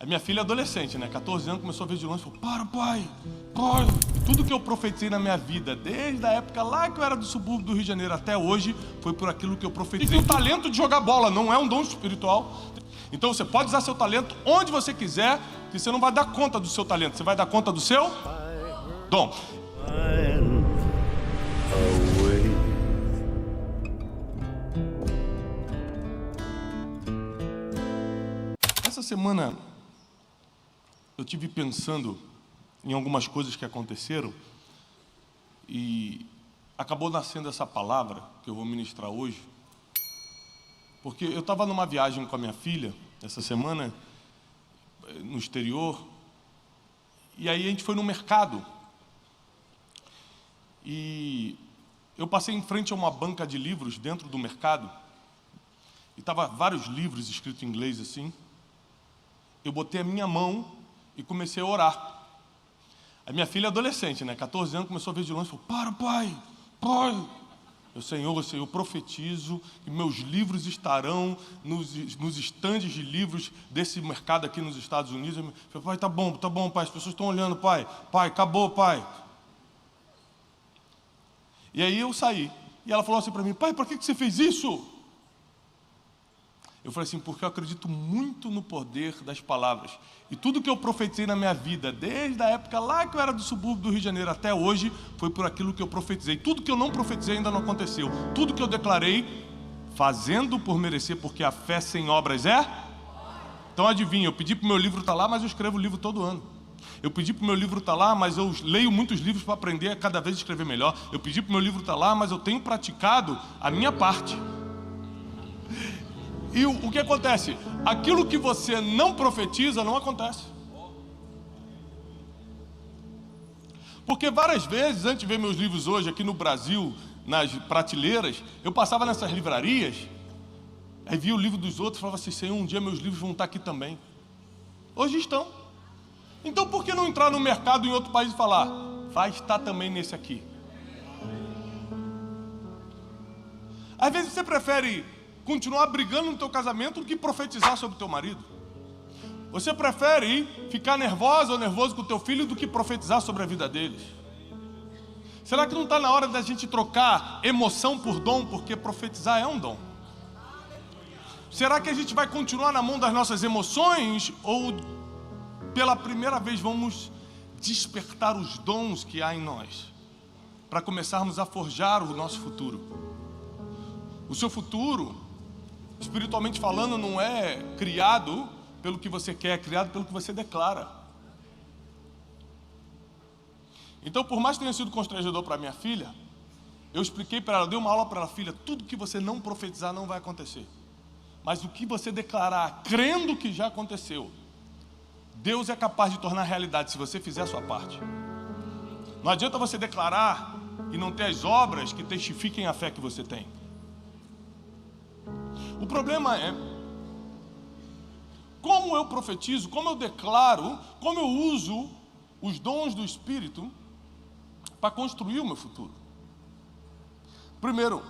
A minha filha é adolescente, né? 14 anos, começou a ver de longe e falou: para, pai, pai. Tudo que eu profetizei na minha vida, desde a época lá que eu era do subúrbio do Rio de Janeiro até hoje, foi por aquilo que eu profetizei. E tem o talento de jogar bola, não é um dom espiritual. Então você pode usar seu talento onde você quiser, que você não vai dar conta do seu talento, você vai dar conta do seu dom. Essa semana eu tive pensando em algumas coisas que aconteceram e acabou nascendo essa palavra que eu vou ministrar hoje, porque eu estava numa viagem com a minha filha essa semana no exterior, e aí a gente foi no mercado e eu passei em frente a uma banca de livros dentro do mercado e tava vários livros escritos em inglês assim. Eu botei a minha mão e comecei a orar. A minha filha é adolescente, né? 14 anos, começou a ver de longe e falou: para, pai, pai. Senhor, eu profetizo que meus livros estarão nos estandes de livros desse mercado aqui nos Estados Unidos. Eu falei: pai, tá bom, pai, as pessoas estão olhando, pai, acabou, pai. E aí eu saí, e ela falou assim para mim: pai, por que você fez isso? Eu falei assim: porque eu acredito muito no poder das palavras. E tudo que eu profetizei na minha vida, desde a época lá que eu era do subúrbio do Rio de Janeiro até hoje, foi por aquilo que eu profetizei. Tudo que eu não profetizei ainda não aconteceu. Tudo que eu declarei, fazendo por merecer, porque a fé sem obras é? Então adivinha, eu pedi para o meu livro estar lá, mas eu escrevo o livro todo ano. Eu pedi para o meu livro estar lá, mas eu leio muitos livros para aprender a cada vez escrever melhor. Eu pedi para o meu livro estar lá, mas eu tenho praticado a minha parte. E o que acontece? Aquilo que você não profetiza não acontece. Porque várias vezes, antes de ver meus livros hoje aqui no Brasil, nas prateleiras, eu passava nessas livrarias, aí via o livro dos outros e falava assim: Senhor, um dia meus livros vão estar aqui também. Hoje estão. Então por que não entrar no mercado em outro país e falar: vai estar também nesse aqui? Às vezes você prefere continuar brigando no teu casamento do que profetizar sobre o teu marido. Você prefere ficar nervosa ou nervoso com o teu filho do que profetizar sobre a vida deles. Será que não está na hora da gente trocar emoção por dom, porque profetizar é um dom? Será que a gente vai continuar na mão das nossas emoções ou pela primeira vez vamos despertar os dons que há em nós para começarmos a forjar o nosso futuro? O seu futuro, espiritualmente falando, não é criado pelo que você quer, é criado pelo que você declara. Então, por mais que tenha sido constrangedor para minha filha, eu expliquei para ela, dei uma aula para ela: filha, tudo que você não profetizar não vai acontecer. Mas o que você declarar, crendo que já aconteceu, Deus é capaz de tornar realidade se você fizer a sua parte. Não adianta você declarar e não ter as obras que testifiquem a fé que você tem. O problema é como eu profetizo, como eu declaro, como eu uso os dons do Espírito para construir o meu futuro. Primeiro,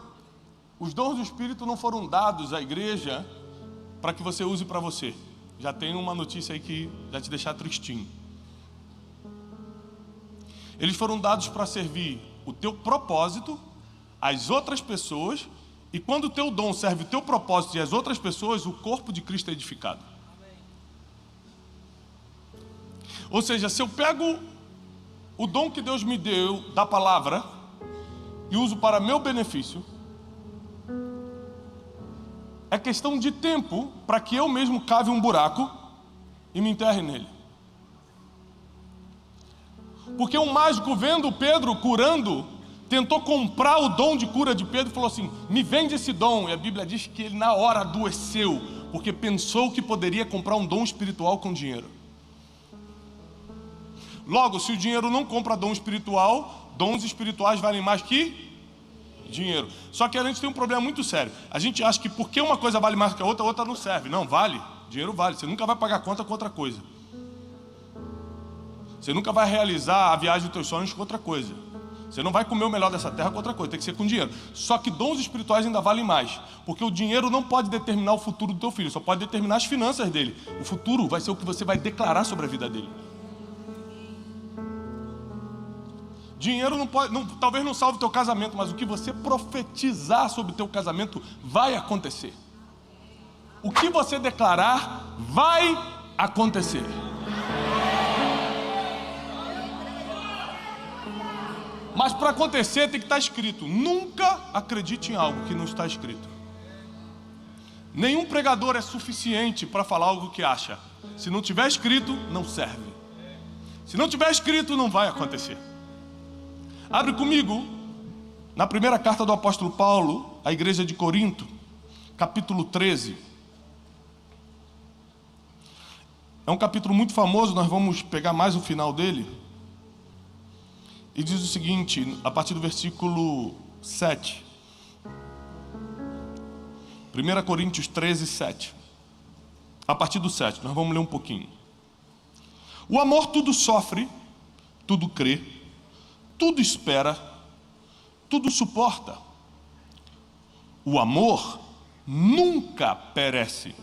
os dons do Espírito não foram dados à igreja para que você use para você. Já tem uma notícia aí que vai te deixar tristinho. Eles foram dados para servir o teu propósito, as outras pessoas. E quando o teu dom serve o teu propósito e as outras pessoas, o corpo de Cristo é edificado. Ou seja, se eu pego o dom que Deus me deu da palavra e uso para meu benefício, é questão de tempo para que eu mesmo cave um buraco e me enterre nele. Porque um mágico, vendo Pedro curando, tentou comprar o dom de cura de Pedro e falou assim: me vende esse dom. E a Bíblia diz que ele na hora adoeceu, porque pensou que poderia comprar um dom espiritual com dinheiro. Logo, se o dinheiro não compra dom espiritual, dons espirituais valem mais que dinheiro. Só que a gente tem um problema muito sério. A gente acha que porque uma coisa vale mais que a outra não serve. Não, vale. Dinheiro vale. Você nunca vai pagar conta com outra coisa. Você nunca vai realizar a viagem dos teus sonhos com outra coisa. Você não vai comer o melhor dessa terra com outra coisa, tem que ser com dinheiro. Só que dons espirituais ainda valem mais, porque o dinheiro não pode determinar o futuro do teu filho, só pode determinar as finanças dele. O futuro vai ser o que você vai declarar sobre a vida dele. Dinheiro talvez não salve o teu casamento, mas o que você profetizar sobre o teu casamento vai acontecer. O que você declarar vai acontecer. Mas para acontecer tem que estar escrito. Nunca acredite em algo que não está escrito. Nenhum pregador é suficiente para falar algo que acha. Se não tiver escrito, não serve. Se não tiver escrito, não vai acontecer. Abre comigo na primeira carta do apóstolo Paulo à igreja de Corinto, capítulo 13. É um capítulo muito famoso, nós vamos pegar mais o final dele. E diz o seguinte, a partir do versículo 7. 1 Coríntios 13, 7. A partir do 7, nós vamos ler um pouquinho. O amor tudo sofre, tudo crê, tudo espera, tudo suporta. O amor nunca perece.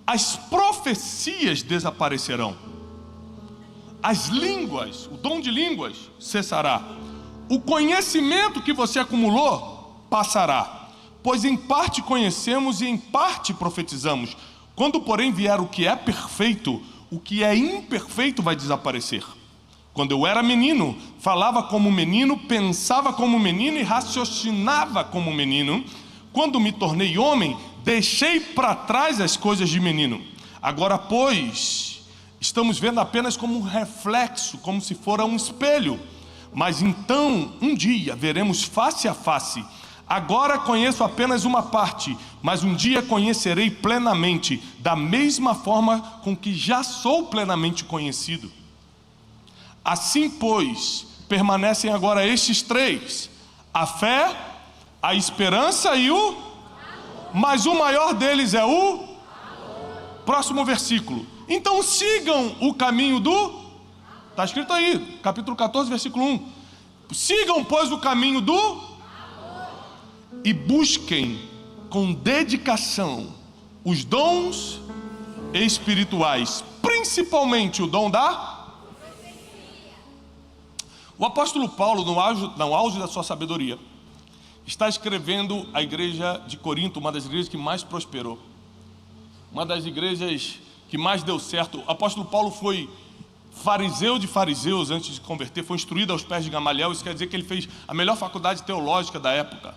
As profecias desaparecerão. As línguas, o dom de línguas cessará. O conhecimento que você acumulou passará. Pois em parte conhecemos e em parte profetizamos. Quando, porém, vier o que é perfeito, o que é imperfeito vai desaparecer. Quando eu era menino, falava como menino, pensava como menino e raciocinava como menino. Quando me tornei homem, deixei para trás as coisas de menino. Agora, pois, estamos vendo apenas como um reflexo, como se fora um espelho. Mas então, um dia, veremos face a face. Agora conheço apenas uma parte, mas um dia conhecerei plenamente, da mesma forma com que já sou plenamente conhecido. Assim, pois, permanecem agora estes três: a fé, a esperança e o... Mas o maior deles é o... Próximo versículo. Então sigam o caminho do... Está escrito aí, capítulo 14, versículo 1. Sigam, pois, o caminho do... E busquem com dedicação os dons espirituais, principalmente o dom da... O apóstolo Paulo, no auge da sua sabedoria, está escrevendo a igreja de Corinto, uma das igrejas que mais prosperou, uma das igrejas que mais deu certo. O apóstolo Paulo foi fariseu de fariseus antes de se converter, foi instruído aos pés de Gamaliel. Isso quer dizer que ele fez a melhor faculdade teológica da época.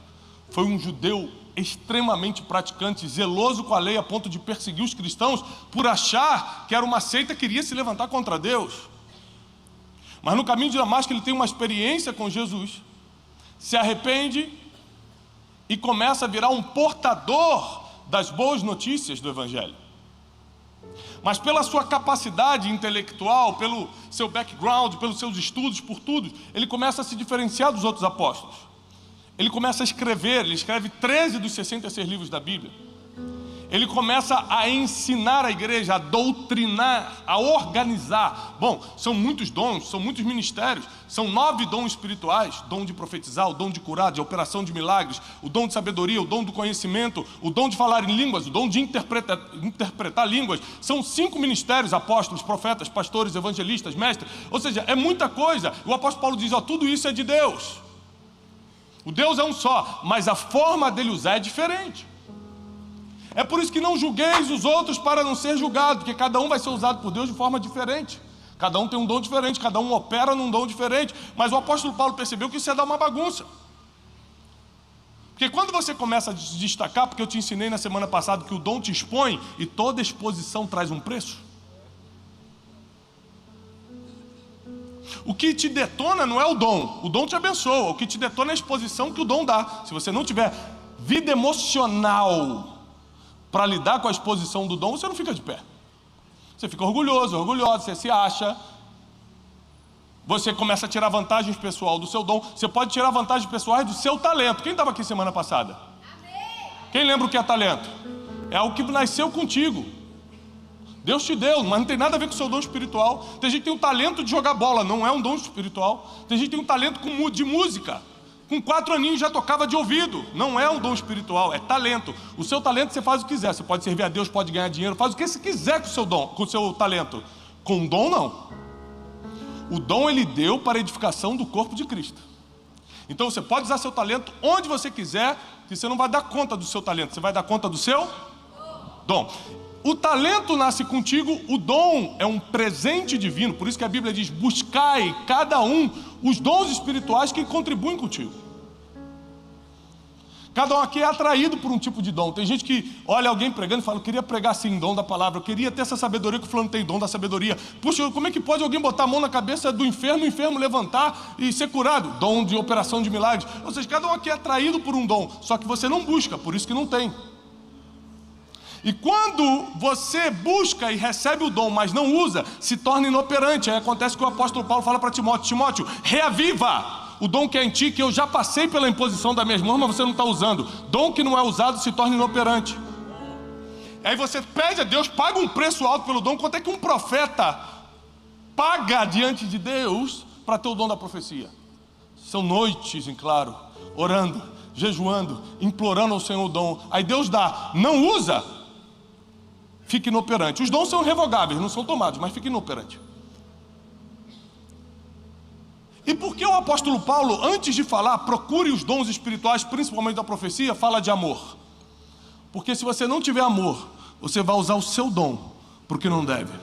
Foi um judeu extremamente praticante, zeloso com a lei, a ponto de perseguir os cristãos por achar que era uma seita que queria se levantar contra Deus. Mas no caminho de Damasco ele tem uma experiência com Jesus, se arrepende e começa a virar um portador das boas notícias do Evangelho. Mas pela sua capacidade intelectual, pelo seu background, pelos seus estudos, por tudo, ele começa a se diferenciar dos outros apóstolos. Ele começa a escrever, ele escreve 13 dos 66 livros da Bíblia. Ele começa a ensinar a igreja, a doutrinar, a organizar. Bom, são muitos dons, são muitos ministérios. São 9 dons espirituais: dom de profetizar, o dom de curar, de operação de milagres, o dom de sabedoria, o dom do conhecimento, o dom de falar em línguas, o dom de interpretar línguas. São 5 ministérios: apóstolos, profetas, pastores, evangelistas, mestres. Ou seja, é muita coisa. O apóstolo Paulo diz, tudo isso é de Deus. O Deus é um só, mas a forma dele usar é diferente. É por isso que não julgueis os outros para não ser julgado, porque cada um vai ser usado por Deus de forma diferente. Cada um tem um dom diferente, cada um opera num dom diferente. Mas o apóstolo Paulo percebeu que isso ia dar uma bagunça. Porque quando você começa a se destacar, porque eu te ensinei na semana passada que o dom te expõe e toda exposição traz um preço. O que te detona não é o dom te abençoa. O que te detona é a exposição que o dom dá. Se você não tiver vida emocional para lidar com a exposição do dom, você não fica de pé. Você fica orgulhoso, orgulhosa, você se acha. Você começa a tirar vantagens pessoal do seu dom. Você pode tirar vantagens pessoais do seu talento. Quem estava aqui semana passada? Amém. Quem lembra o que é talento? É algo que nasceu contigo. Deus te deu, mas não tem nada a ver com o seu dom espiritual. Tem gente que tem o talento de jogar bola, não é um dom espiritual. Tem gente que tem um talento de música. Com 4 aninhos já tocava de ouvido. Não é um dom espiritual, é talento. O seu talento você faz o que quiser. Você pode servir a Deus, pode ganhar dinheiro, faz o que você quiser com o seu dom, com o seu talento. Com o dom, não. O dom ele deu para a edificação do corpo de Cristo. Então você pode usar seu talento onde você quiser, que você não vai dar conta do seu talento, você vai dar conta do seu dom. O talento nasce contigo, o dom é um presente divino, por isso que a Bíblia diz, buscai cada um os dons espirituais que contribuem contigo. Cada um aqui é atraído por um tipo de dom. Tem gente que olha alguém pregando e fala, eu queria pregar assim, dom da palavra, eu queria ter essa sabedoria que o fulano tem, dom da sabedoria. Puxa, como é que pode alguém botar a mão na cabeça do enfermo, o enfermo levantar e ser curado? Dom de operação de milagres. Ou seja, cada um aqui é atraído por um dom, só que você não busca, por isso que não tem. E quando você busca e recebe o dom, mas não usa, se torna inoperante. Aí acontece que o apóstolo Paulo fala para Timóteo, Timóteo, reaviva o dom que é em ti, que eu já passei pela imposição da minha mão, mas você não está usando. Dom que não é usado se torna inoperante. Aí você pede a Deus, paga um preço alto pelo dom. Quanto é que um profeta paga diante de Deus para ter o dom da profecia? São noites, em claro, orando, jejuando, implorando ao Senhor o dom. Aí Deus dá, não usa, fica inoperante. Os dons são irrevogáveis, não são tomados, mas fica inoperante. E por que o apóstolo Paulo, antes de falar, procure os dons espirituais, principalmente da profecia, fala de amor? Porque se você não tiver amor, você vai usar o seu dom, porque não deve.